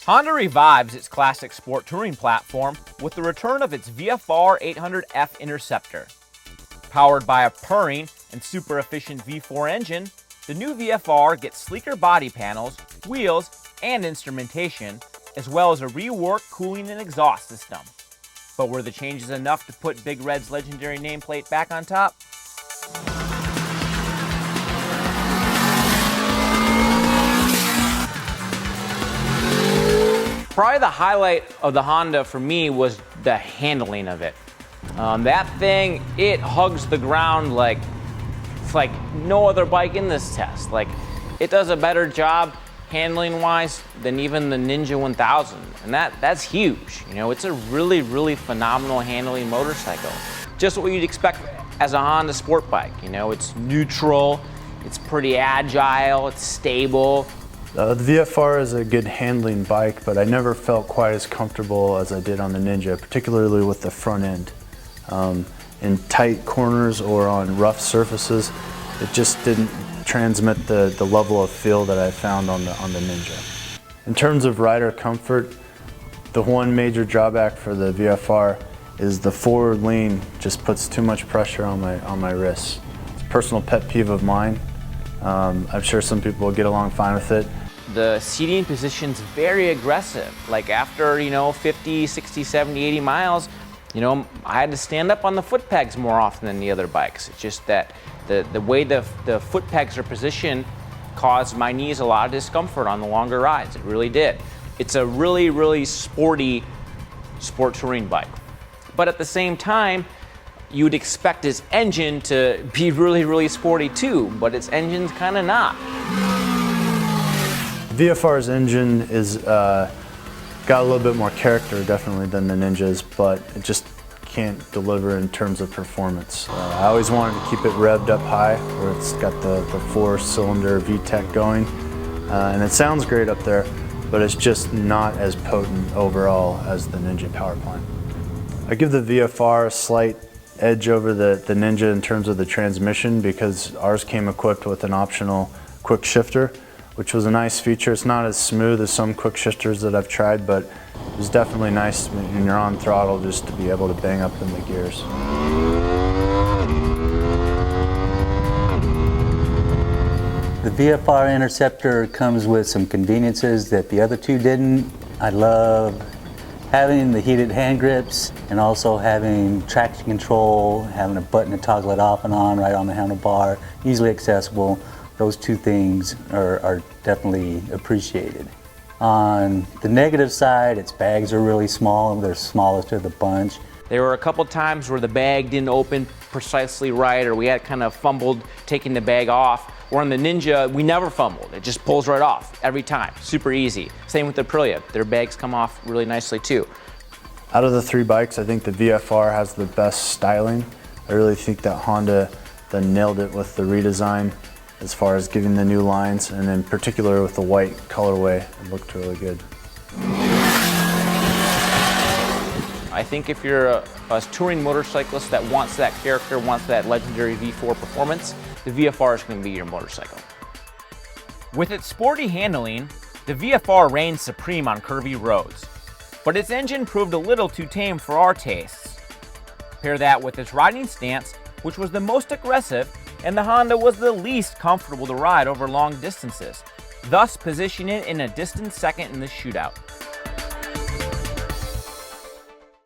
Honda revives its classic sport touring platform with the return of its VFR 800F Interceptor. Powered by a purring and super efficient V4 engine, the new VFR gets sleeker body panels, wheels, and instrumentation, as well as a reworked cooling and exhaust system. But were the changes enough to put Big Red's legendary nameplate back on top? Probably the highlight of the Honda for me was the handling of it. That thing, it hugs the ground like it's like no other bike in this test. Like, it does a better job handling wise than even the Ninja 1000, and that's huge. You know, it's a really phenomenal handling motorcycle. Just what you'd expect as a Honda sport bike. You know, it's neutral, it's pretty agile, it's stable. The VFR is a good handling bike, but I never felt quite as comfortable as I did on the Ninja, particularly with the front end. In tight corners or on rough surfaces, it just didn't transmit the level of feel that I found on the Ninja. In terms of rider comfort, the one major drawback for the VFR is the forward lean just puts too much pressure on my wrists. It's a personal pet peeve of mine. I'm sure some people will get along fine with it. The seating position's very aggressive. Like after, 50, 60, 70, 80 miles, I had to stand up on the foot pegs more often than the other bikes. It's just that the way the foot pegs are positioned caused my knees a lot of discomfort on the longer rides. It really did. It's a really sporty sport touring bike. But at the same time, you'd expect its engine to be really sporty too, but its engine's kind of not. VFR's engine is got a little bit more character definitely than the Ninjas, but it just can't deliver in terms of performance. I always wanted to keep it revved up high where it's got the 4-cylinder VTEC going, and it sounds great up there, but it's just not as potent overall as the Ninja power plant. I give the VFR a slight edge over the Ninja in terms of the transmission because ours came equipped with an optional quick shifter, which was a nice feature. It's not as smooth as some quick shifters that I've tried, but it was definitely nice when you're on throttle just to be able to bang up in the gears. The VFR Interceptor comes with some conveniences that the other two didn't. I love having the heated hand grips and also having traction control, having a button to toggle it off and on right on the handlebar, easily accessible. Those two things are definitely appreciated. On the negative side, its bags are really small. They're smallest of the bunch. There were a couple times where the bag didn't open precisely right, or we had kind of fumbled taking the bag off. Or on the Ninja, we never fumbled. It just pulls right off every time. Super easy. Same with the Aprilia. Their bags come off really nicely too. Out of the three bikes, I think the VFR has the best styling. I really think that Honda nailed it with the redesign as far as giving the new lines, and in particular with the white colorway, it looked really good. I think if you're a touring motorcyclist that wants that character, wants that legendary V4 performance, the VFR is going to be your motorcycle. With its sporty handling, the VFR reigns supreme on curvy roads, but its engine proved a little too tame for our tastes. Pair that with its riding stance, which was the most aggressive, and the Honda was the least comfortable to ride over long distances, thus positioning it in a distant second in the Shootout.